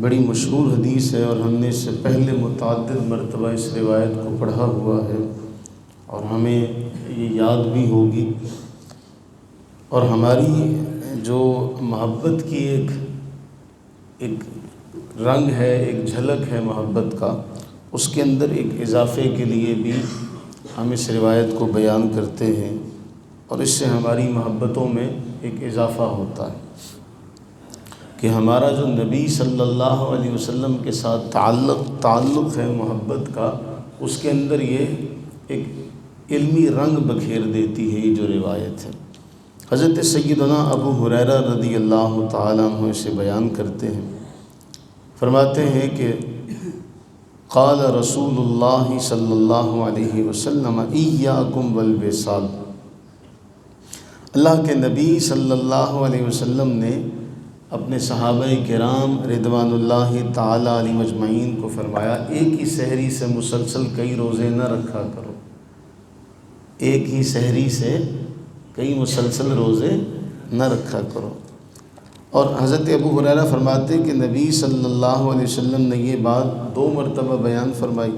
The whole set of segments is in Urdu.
بڑی مشہور حدیث ہے اور ہم نے اس سے پہلے متعدد مرتبہ اس روایت کو پڑھا ہوا ہے اور ہمیں یہ یاد بھی ہوگی، اور ہماری جو محبت کی ایک رنگ ہے، ایک جھلک ہے محبت کا، اس کے اندر ایک اضافے کے لیے بھی ہم اس روایت کو بیان کرتے ہیں، اور اس سے ہماری محبتوں میں ایک اضافہ ہوتا ہے کہ ہمارا جو نبی صلی اللہ علیہ وسلم کے ساتھ تعلق ہے محبت کا، اس کے اندر یہ ایک علمی رنگ بکھیر دیتی ہے یہ جو روایت ہے۔ حضرت سیدنا ابو ہریرہ رضی اللہ تعالیٰ عنہ اسے بیان کرتے ہیں، فرماتے ہیں کہ قال رسول اللہ صلی اللہ علیہ وسلم ایاکم والوصال، اللہ کے نبی صلی اللہ علیہ وسلم نے اپنے صحابہ کرام رضوان اللہ تعالیٰ علیہم اجمعین کو فرمایا، ایک ہی سحری سے مسلسل کئی روزے نہ رکھا کرو، ایک ہی سحری سے کئی مسلسل روزے نہ رکھا کرو۔ اور حضرت ابو ہریرہ فرماتے کہ نبی صلی اللہ علیہ وسلم نے یہ بات 2 مرتبہ بیان فرمائی۔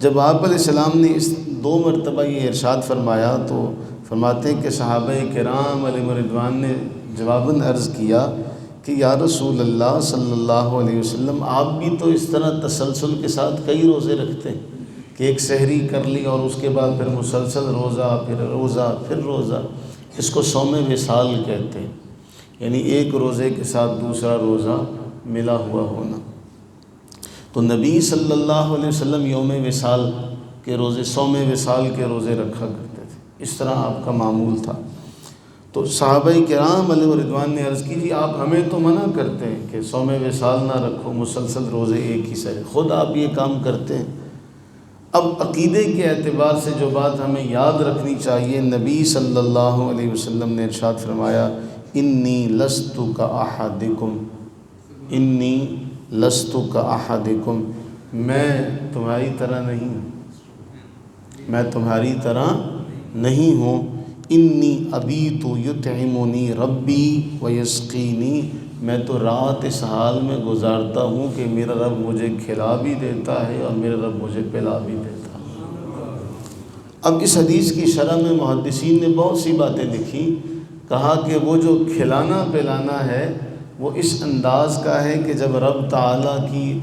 جب آپ علیہ السلام نے اس 2 مرتبہ یہ ارشاد فرمایا تو فرماتے کہ صحابہ کرام علیہم رضوان نے جواباً عرض کیا کہ یا رسول اللہ صلی اللہ علیہ وسلم، آپ بھی تو اس طرح تسلسل کے ساتھ کئی روزے رکھتے ہیں کہ ایک سحری کر لی اور اس کے بعد پھر مسلسل روزہ، پھر روزہ، پھر روزہ، اس کو صوم وصال کہتے ہیں، یعنی ایک روزے کے ساتھ دوسرا روزہ ملا ہوا ہونا۔ تو نبی صلی اللہ علیہ وسلم یوم وصال کے روزے، صوم وصال کے روزے رکھا کرتے تھے، اس طرح آپ کا معمول تھا۔ تو صحابہ کرام علیہ رضوان نے عرض کی، جی آپ ہمیں تو منع کرتے ہیں کہ صوم وصال نہ رکھو، مسلسل روزے ایک ہی سے، خود آپ یہ کام کرتے ہیں۔ اب عقیدے کے اعتبار سے جو بات ہمیں یاد رکھنی چاہیے، نبی صلی اللہ علیہ وسلم نے ارشاد فرمایا، انی لست کاحدکم، انی لست کاحدکم، میں تمہاری طرح نہیں ہوں، میں تمہاری طرح نہیں ہوں، انی ابیت یطعمنی ربی ویسقینی، میں تو رات اس حال میں گزارتا ہوں کہ میرا رب مجھے کھلا بھی دیتا ہے اور میرا رب مجھے پلا بھی دیتا ہے۔ اب اس حدیث کی شرح میں محدثین نے بہت سی باتیں لکھی، کہا کہ وہ جو کھلانا پلانا ہے وہ اس انداز کا ہے کہ جب رب تعالیٰ کی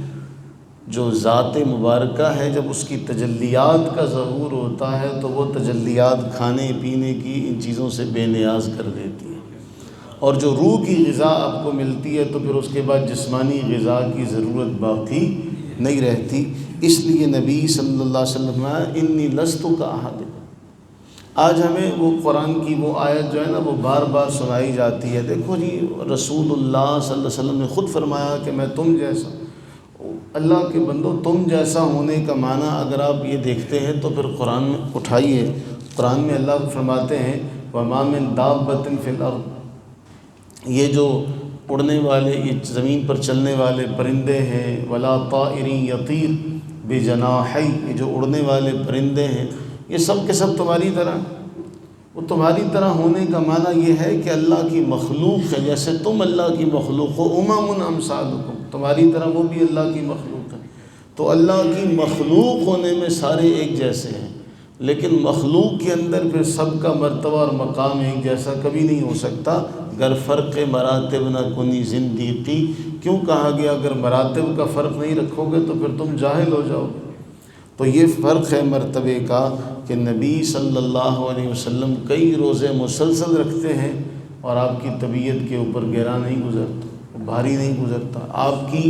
جو ذات مبارکہ ہے، جب اس کی تجلیات کا ظہور ہوتا ہے تو وہ تجلیات کھانے پینے کی ان چیزوں سے بے نیاز کر دیتی ہے، اور جو روح کی غذا آپ کو ملتی ہے تو پھر اس کے بعد جسمانی غذا کی ضرورت باقی نہیں رہتی۔ اس لیے نبی صلی اللہ علیہ وسلم نے انی لست کاحدکم۔ آج ہمیں وہ قرآن کی وہ آیت جو ہے نا وہ بار بار سنائی جاتی ہے، دیکھو جی رسول اللہ صلی اللہ علیہ وسلم نے خود فرمایا کہ میں تم جیسا، اللہ کے بندو تم جیسا ہونے کا معنی اگر آپ یہ دیکھتے ہیں تو پھر قرآن میں اٹھائیے، قرآن میں اللہ فرماتے ہیں وَمَا مِن دَابَّةٍ فِي الْأَرْضِ، یہ جو اڑنے والے، یہ زمین پر چلنے والے پرندے ہیں، وَلَا طَائِرٍ يَطِيرُ بِجَنَاحَيْهِ، یہ جو اڑنے والے پرندے ہیں یہ سب کے سب تمہاری طرح، وہ تمہاری طرح ہونے کا معنی یہ ہے کہ اللہ کی مخلوق ہے، جیسے تم اللہ کی مخلوق ہو، أُمَمٌ أَمْثَالُكُمْ، تمہاری طرح وہ بھی اللہ کی مخلوق ہے۔ تو اللہ کی مخلوق ہونے میں سارے ایک جیسے ہیں، لیکن مخلوق کے اندر پھر سب کا مرتبہ اور مقام ایک جیسا کبھی نہیں ہو سکتا۔ گر فرق مراتب نہ کنی زندیقی، کیوں کہا گیا اگر مراتب کا فرق نہیں رکھو گے تو پھر تم جاہل ہو جاؤ گے۔ تو یہ فرق ہے مرتبے کا کہ نبی صلی اللہ علیہ وسلم کئی روزے مسلسل رکھتے ہیں اور آپ کی طبیعت کے اوپر گہرا نہیں گزرتا، بھاری نہیں گزرتا۔ آپ کی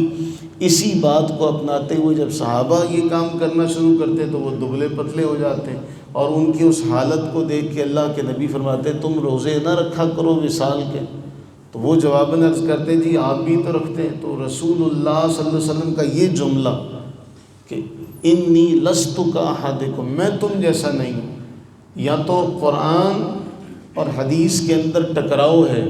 اسی بات کو اپناتے ہوئے جب صحابہ یہ کام کرنا شروع کرتے تو وہ دبلے پتلے ہو جاتے، اور ان کی اس حالت کو دیکھ کے اللہ کے نبی فرماتے تم روزے نہ رکھا کرو وصال کے، تو وہ جواباً عرض کرتے جی آپ بھی تو رکھتے ہیں۔ تو رسول اللہ صلی اللہ علیہ وسلم کا یہ جملہ کہ انی لست کاحدکم، میں تم جیسا نہیں ہوں، یا تو قرآن اور حدیث کے اندر ٹکراؤ ہے،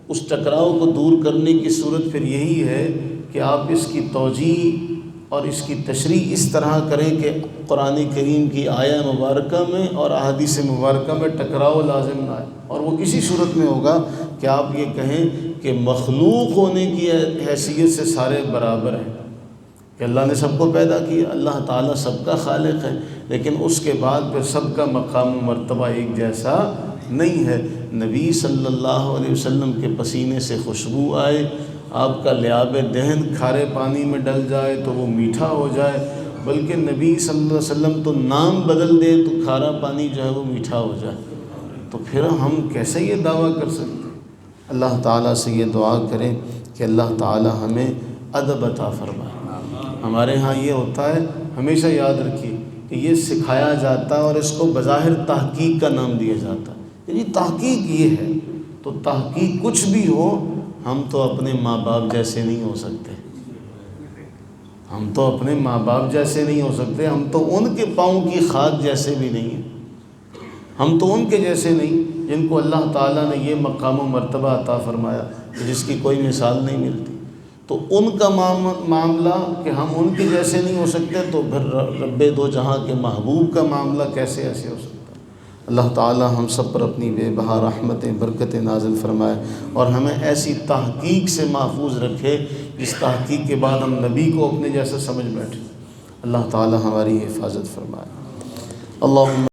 اس ٹکراؤ کو دور کرنے کی صورت پھر یہی ہے کہ آپ اس کی توجیہ اور اس کی تشریح اس طرح کریں کہ قرآن کریم کی آیہ مبارکہ میں اور احادیث مبارکہ میں ٹکراؤ لازم نہ آئے، اور وہ اسی صورت میں ہوگا کہ کہ آپ یہ کہیں کہ مخلوق ہونے کی حیثیت سے سارے برابر ہیں، کہ اللہ نے سب کو پیدا کیا، اللہ تعالیٰ سب کا خالق ہے، لیکن اس کے بعد پھر سب کا مقام و مرتبہ ایک جیسا نہیں ہے۔ نبی صلی اللہ علیہ وسلم کے پسینے سے خوشبو آئے، آپ کا لعاب دہن کھارے پانی میں ڈل جائے تو وہ میٹھا ہو جائے، بلکہ نبی صلی اللہ علیہ وسلم تو نام بدل دے تو کھارا پانی جو ہے وہ میٹھا ہو جائے، تو پھر ہم کیسے یہ دعویٰ کر سکتے ہیں؟ اللہ تعالیٰ سے یہ دعا کریں کہ اللہ تعالیٰ ہمیں ادب عطا فرمائے۔ ہمارے ہاں یہ ہوتا ہے، ہمیشہ یاد رکھیے کہ یہ سکھایا جاتا ہے اور اس کو بظاہر تحقیق کا نام دیا جاتا ہے، یعنی تحقیق یہ ہے، تو تحقیق کچھ بھی ہو، ہم تو اپنے ماں باپ جیسے نہیں ہو سکتے، ہم تو اپنے ماں باپ جیسے نہیں ہو سکتے، ہم تو ان کے پاؤں کی خاک جیسے بھی نہیں ہیں، ہم تو ان کے جیسے نہیں جن کو اللہ تعالیٰ نے یہ مقام و مرتبہ عطا فرمایا جس کی کوئی مثال نہیں ملتی۔ تو ان کا معاملہ کہ ہم ان کے جیسے نہیں ہو سکتے، تو پھر رب دو جہاں کے محبوب کا معاملہ کیسے ایسے ہو سکتا ہے؟ اللہ تعالیٰ ہم سب پر اپنی بے بہا رحمتیں برکتیں نازل فرمائے اور ہمیں ایسی تحقیق سے محفوظ رکھے جس تحقیق کے بعد ہم نبی کو اپنے جیسا سمجھ بیٹھے۔ اللہ تعالیٰ ہماری حفاظت فرمائے۔ اللہم